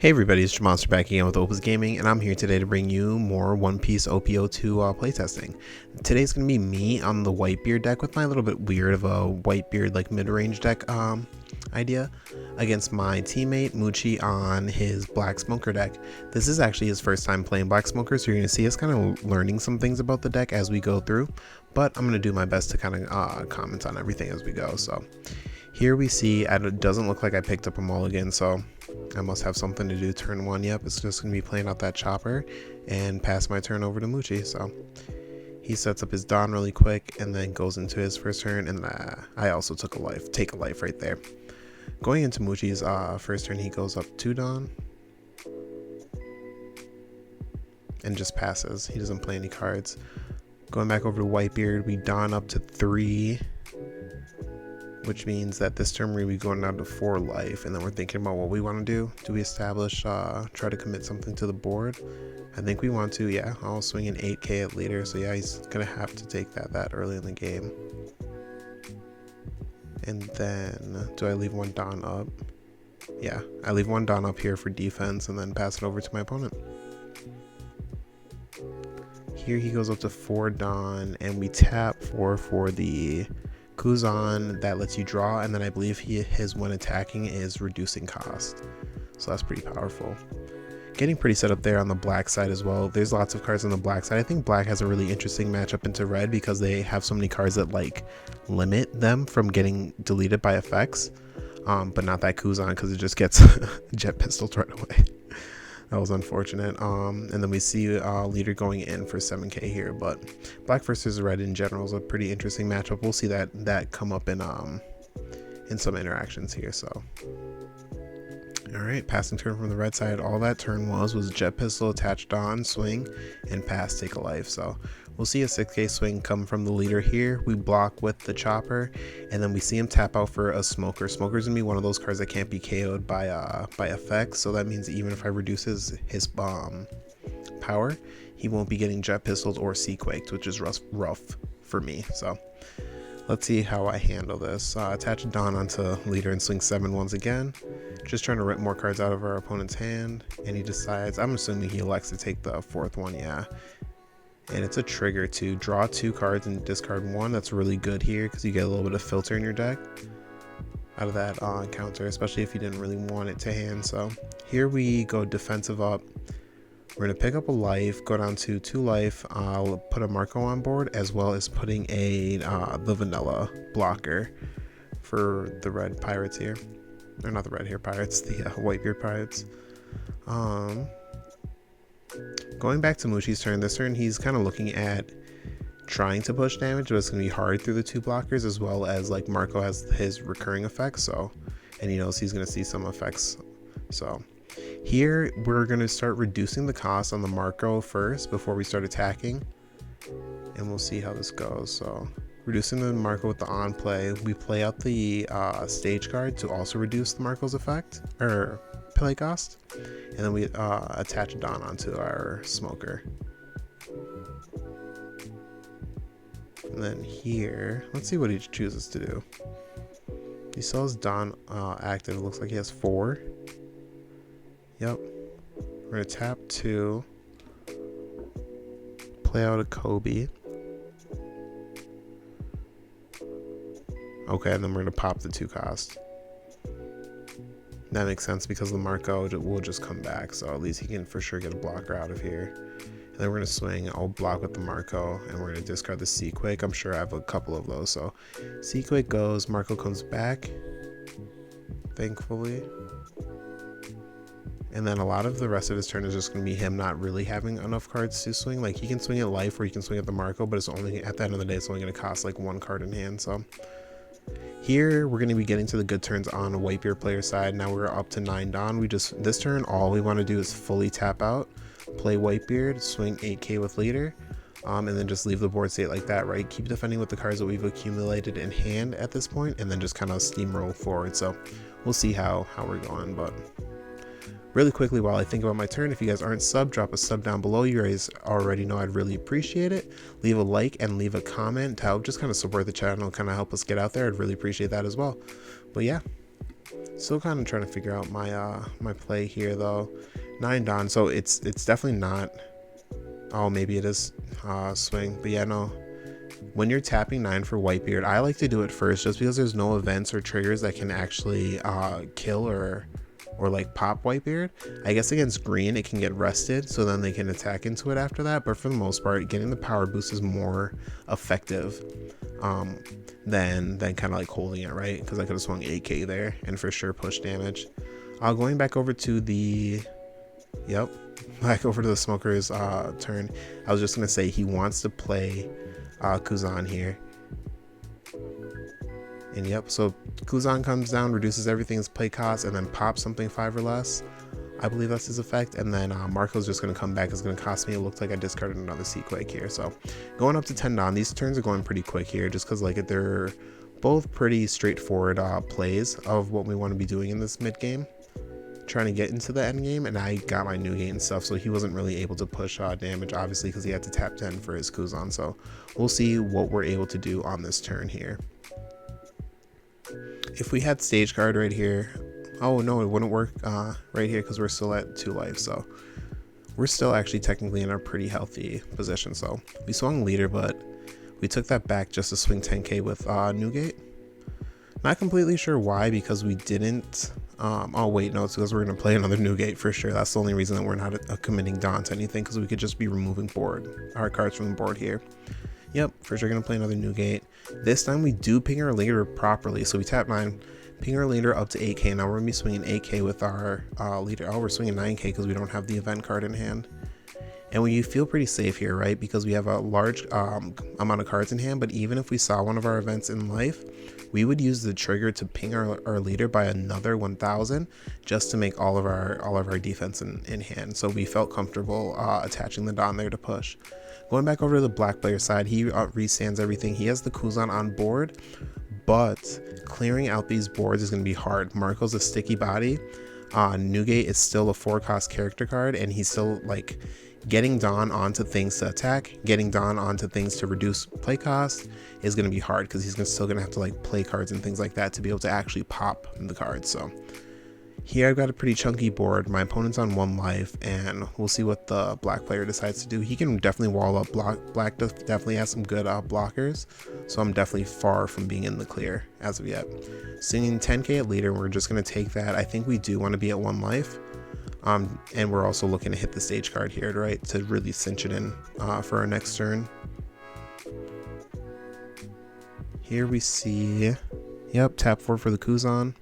Hey everybody, it's Monster back again with Opus Gaming, and I'm here today to bring you more One Piece OP02 playtesting. Today's going to be me on the Whitebeard deck with my little bit weird of a Whitebeard like mid-range deck idea against my teammate Muchi on his Black Smoker deck. This is actually his first time playing Black Smoker, so you're going to see us kind of learning some things about the deck as we go through, but I'm going to do my best to kind of comment on everything as we go. So here we see, it doesn't look like I picked up a mulligan, so I must have something to do turn one. Yep, it's just going to be playing out that chopper and pass my turn over to Muchi. So he sets up his Dawn really quick and then goes into his first turn, and I also take a life right there. Going into Muchi's first turn, he goes up 2 Dawn and just passes. He doesn't play any cards. Going back over to Whitebeard, we Dawn up to 3, which means that this turn we're going to be going down to 4 life, and then we're thinking about what we want to do. Do we establish, try to commit something to the board? I think we want to, yeah. I'll swing an 8k at leader, so yeah, he's going to have to take that early in the game. And then, do I leave 1 Dawn up? Yeah, I leave 1 Dawn up here for defense, and then pass it over to my opponent. Here he goes up to 4 Dawn, and we tap 4 for the Kuzan that lets you draw, and then I believe his when attacking is reducing cost, so that's pretty powerful. Getting pretty set up there on the black side as well. There's lots of cards on the black side. I think black has a really interesting matchup into red because they have so many cards that like limit them from getting deleted by effects, but not that Kuzan because it just gets jet pistoled right away. That was unfortunate. And then we see leader going in for 7k here, but black versus red in general is a pretty interesting matchup. We'll see that come up in some interactions here. So all right, passing turn from the red side. All that turn was jet pistol, attached on, swing, and pass, take a life. So we'll see a 6k swing come from the leader here. We block with the chopper, and then we see him tap out for a smoker. Smoker's gonna be one of those cards that can't be KO'd by effects. So that means even if I reduce his power, he won't be getting jet pistoled or sea quaked, which is rough for me. So let's see how I handle this. Attach Dawn onto leader and swing 7 once again. Just trying to rip more cards out of our opponent's hand, and he decides, I'm assuming he elects to take the 4th one, yeah. And it's a trigger to draw 2 cards and discard 1. That's really good here because you get a little bit of filter in your deck out of that counter, especially if you didn't really want it to hand. So here we go defensive up. We're going to pick up a life, go down to 2 life. I'll put a Marco on board, as well as putting the vanilla blocker for the red pirates here. Or not the red hair pirates, the Whitebeard pirates. Going back to Mushi's turn, this turn he's kind of looking at trying to push damage, but it's going to be hard through the 2 blockers, as well as like Marco has his recurring effects, so, and he knows he's going to see some effects. So here we're going to start reducing the cost on the Marco first before we start attacking, and we'll see how this goes. So reducing the Marco with the on play, we play out the stage card to also reduce the Marco's effect or play cost, and then we attach Dawn onto our smoker. And then here, let's see what he chooses to do. He still has Dawn active. It looks like he has 4. Yep. We're gonna tap 2, play out a Kobe. Okay, and then we're gonna pop the 2 cost. That makes sense because the Marco will just come back, so at least he can for sure get a blocker out of here. And then we're gonna swing. I'll block with the Marco, and we're gonna discard the Sea Quake. I'm sure I have a couple of those. So Sea Quake goes, Marco comes back, thankfully. And then a lot of the rest of his turn is just gonna be him not really having enough cards to swing. Like he can swing at life or he can swing at the Marco, but it's only at the end of the day it's only gonna cost like 1 card in hand. So here we're going to be getting to the good turns on a Whitebeard player side. Now we're up to 9 Dawn. This turn all we want to do is fully tap out, play Whitebeard, swing 8k with leader, and then just leave the board state like that, right? Keep defending with the cards that we've accumulated in hand at this point, and then just kind of steamroll forward. So we'll see how we're going. But really quickly, while I think about my turn, if you guys aren't subbed, drop a sub down below. You guys already know I'd really appreciate it. Leave a like and leave a comment to help just kind of support the channel, kind of help us get out there. I'd really appreciate that as well. But yeah, Still kind of trying to figure out my my play here though. 9 Don, so it's definitely not. Oh, maybe it is swing, but yeah, no. When you're tapping 9 for Whitebeard, I like to do it first just because there's no events or triggers that can actually kill or like pop Whitebeard. I guess against green it can get rested, so then they can attack into it after that, but for the most part getting the power boost is more effective than kind of like holding it, right? Because I could have swung 8k there and for sure push damage. Going back over to the back over to the smoker's turn. I was just gonna say he wants to play Kuzan here. And yep, so Kuzan comes down, reduces everything's play cost, and then pops something 5 or less. I believe that's his effect. And then Marco's just going to come back. It's going to cost me. It looked like I discarded another Sequake here. So going up to 10 Don. These turns are going pretty quick here just because like they're both pretty straightforward plays of what we want to be doing in this mid game. Trying to get into the end game, and I got my Nugate and stuff, so he wasn't really able to push damage, obviously, because he had to tap 10 for his Kuzan. So we'll see what we're able to do on this turn here. If we had stage guard right here, oh no, it wouldn't work right here because we're still at 2 life, so we're still actually technically in a pretty healthy position. So we swung leader, but we took that back just to swing 10k with Nugate. Not completely sure why, because we didn't. Oh wait, no, it's because we're gonna play another Nugate for sure. That's the only reason that we're not committing Don to anything, because we could just be removing our cards from the board here. Yep, for sure gonna play another Nugate. This time we do ping our leader properly. So we tap 9, ping our leader up to 8k. Now we're gonna be swinging 8k with our leader. Oh, we're swinging 9k because we don't have the event card in hand. And we feel pretty safe here, right? Because we have a large amount of cards in hand, but even if we saw one of our events in life, we would use the trigger to ping our leader by another 1000 just to make all of our defense in hand. So we felt comfortable attaching the Don there to push. Going back over to the black player side, he restands everything. He has the Kuzan on board, but clearing out these boards is going to be hard. Marco's a sticky body. Nugate is still a 4-cost character card, and he's still like getting Don onto things to attack, getting Don onto things to reduce play cost is going to be hard because he's still going to have to like play cards and things like that to be able to actually pop the cards. So here I've got a pretty chunky board. My opponent's on 1 life, and we'll see what the black player decides to do. He can definitely wall up. Black definitely has some good blockers, so I'm definitely far from being in the clear as of yet. Singing 10k at leader, we're just going to take that. I think we do want to be at 1 life. And we're also looking to hit the stage card here, right, to really cinch it in for our next turn. Here we see, yep, tap 4 for the Kuzan.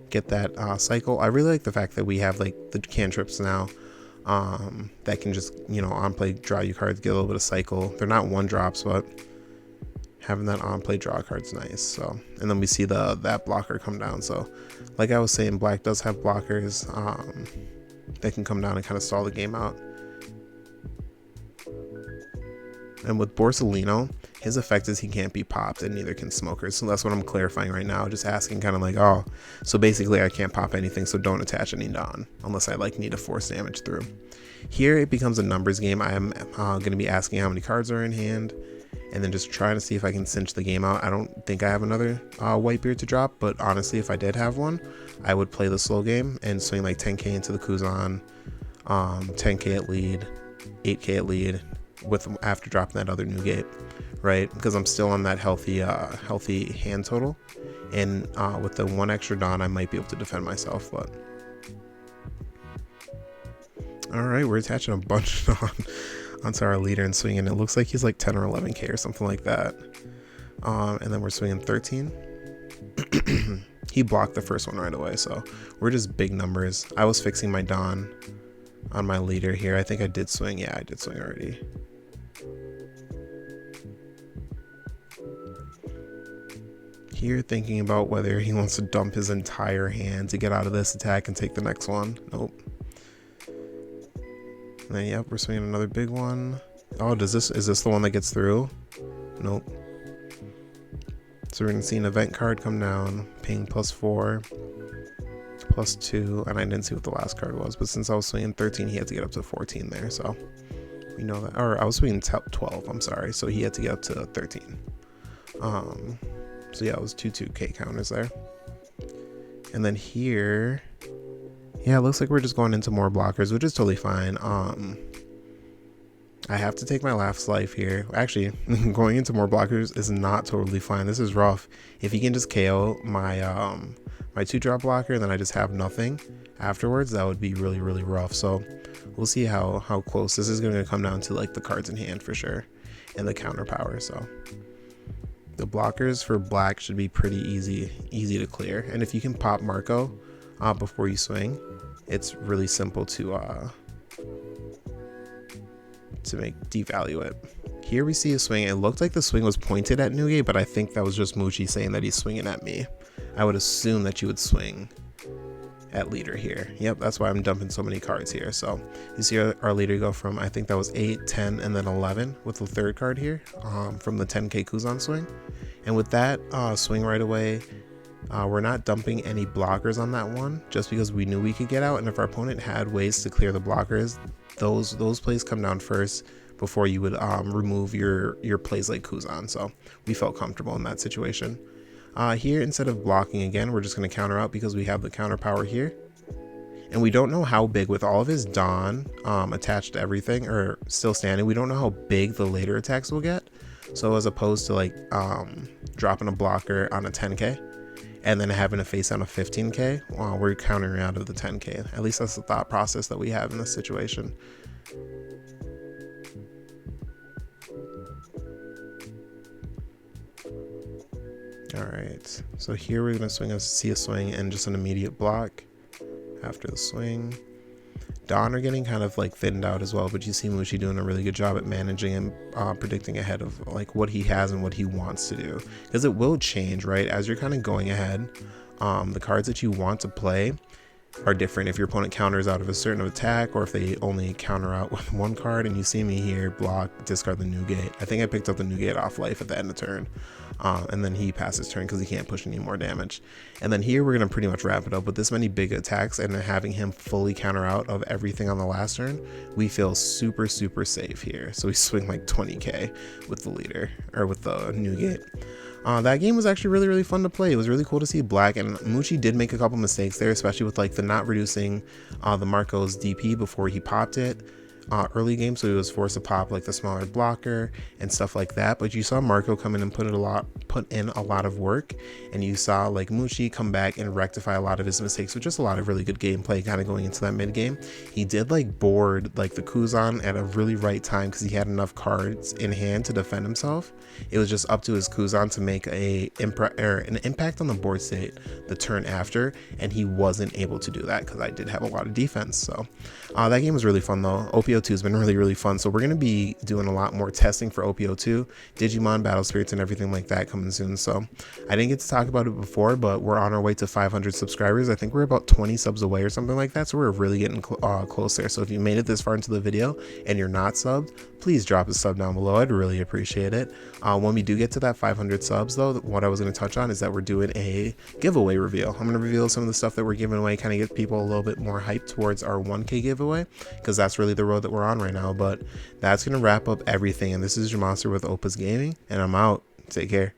Get that cycle. I really like the fact that we have like the cantrips now that can just, you know, on play draw you cards, get a little bit of cycle. They're not 1-drops, but having that on play draw card's nice. So, and then we see that blocker come down. So like I was saying, black does have blockers that can come down and kind of stall the game out. And with Borsalino, his effect is he can't be popped, and neither can smokers. So that's what I'm clarifying right now, just asking kind of like, oh, so basically I can't pop anything, so don't attach any Don unless I like need to force damage through. Here it becomes a numbers game. I am going to be asking how many cards are in hand, and then just trying to see if I can cinch the game out. I don't think I have another Whitebeard to drop, but honestly, if I did have one, I would play the slow game and swing like 10k into the Kuzan, 10k at lead, 8k at lead, with after dropping that other Nugate, right? Because I'm still on that healthy hand total, and with the 1 extra Don, I might be able to defend myself. But all right, we're attaching a bunch of Don onto our leader and swinging. It looks like he's like 10 or 11k or something like that. And then we're swinging 13. He blocked the first one right away, so we're just big numbers. I was fixing my Don on my leader here. I think I did swing. Yeah, I did swing already. Here thinking about whether he wants to dump his entire hand to get out of this attack and take the next one. Nope. And then yep, we're swinging another big one. Oh, is this the one that gets through? Nope. So we're gonna see an event card come down, ping +4, +2, and I didn't see what the last card was, but since I was swinging 13, he had to get up to 14 there, so we know that. Or I was swinging 12, I'm sorry, so he had to get up to 13. So yeah, it was 2 2k counters there. And then here, yeah, it looks like we're just going into more blockers, which is totally fine. I have to take my last life here. Actually, going into more blockers is not totally fine. This is rough. If he can just KO my my 2-drop blocker, then I just have nothing afterwards, that would be really, really rough. So we'll see how close this is going to come down to, like, the cards in hand for sure and the counter power. So the blockers for black should be pretty easy to clear. And if you can pop Marco before you swing, it's really simple to devalue it. Here we see a swing. It looked like the swing was pointed at Nugate, but I think that was just Muchi saying that he's swinging at me. I would assume that you would swing at leader here. Yep, that's why I'm dumping so many cards here. So you see our leader go from, I think that was 8, 10, and then 11 with the 3rd card here from the 10k Kuzan swing. And with that swing right away, we're not dumping any blockers on that one just because we knew we could get out. And if our opponent had ways to clear the blockers, those plays come down first before you would remove your plays like Kuzan. So we felt comfortable in that situation. Here, instead of blocking again, we're just going to counter out because we have the counter power here. And we don't know how big, with all of his Dawn attached to everything or still standing, we don't know how big the later attacks will get. So as opposed to like dropping a blocker on a 10k and then having a face on a 15k, we're countering out of the 10k. At least that's the thought process that we have in this situation. All right, so here we're gonna see a swing and just an immediate block after the swing. Dawn are getting kind of like thinned out as well, but you see Mushi doing a really good job at managing and predicting ahead of like what he has and what he wants to do, because it will change, right? As you're kind of going ahead, the cards that you want to play are different if your opponent counters out of a certain attack or if they only counter out with 1 card. And you see me here block, discard the Nugate. I think I picked up the Nugate off life at the end of turn, and then he passes turn because he can't push any more damage. And then here we're going to pretty much wrap it up with this many big attacks and having him fully counter out of everything on the last turn. We feel super safe here, so we swing like 20k with the leader or with the Nugate. That game was actually really fun to play. It was really cool to see black, and Muchi did make a couple mistakes there, especially with like the not reducing the Marco's DP before he popped it early game, so he was forced to pop like the smaller blocker and stuff like that. But you saw Marco come in and put in a lot of work, and you saw like Muchi come back and rectify a lot of his mistakes with just a lot of really good gameplay kind of going into that mid game. He did like board like the Kuzan at a really right time because he had enough cards in hand to defend himself. It was just up to his Kuzan to make an impact on the board state the turn after, and he wasn't able to do that because I did have a lot of defense. So that game was really fun though. OP02 has been really fun, so we're going to be doing a lot more testing for OP02, Digimon, Battle Spirits, and everything like that coming soon. So I didn't get to talk about it before, but we're on our way to 500 subscribers. I think we're about 20 subs away or something like that, so we're really getting close there. So if you made it this far into the video and you're not subbed, please drop a sub down below. I'd really appreciate it. When we do get to that 500 subs though, what I was going to touch on is that we're doing a giveaway reveal. I'm going to reveal some of the stuff that we're giving away, kind of get people a little bit more hyped towards our 1k giveaway, because that's really the road that we're on right now. But that's going to wrap up everything, and this is your monster with Opus Gaming, and I'm out. Take care.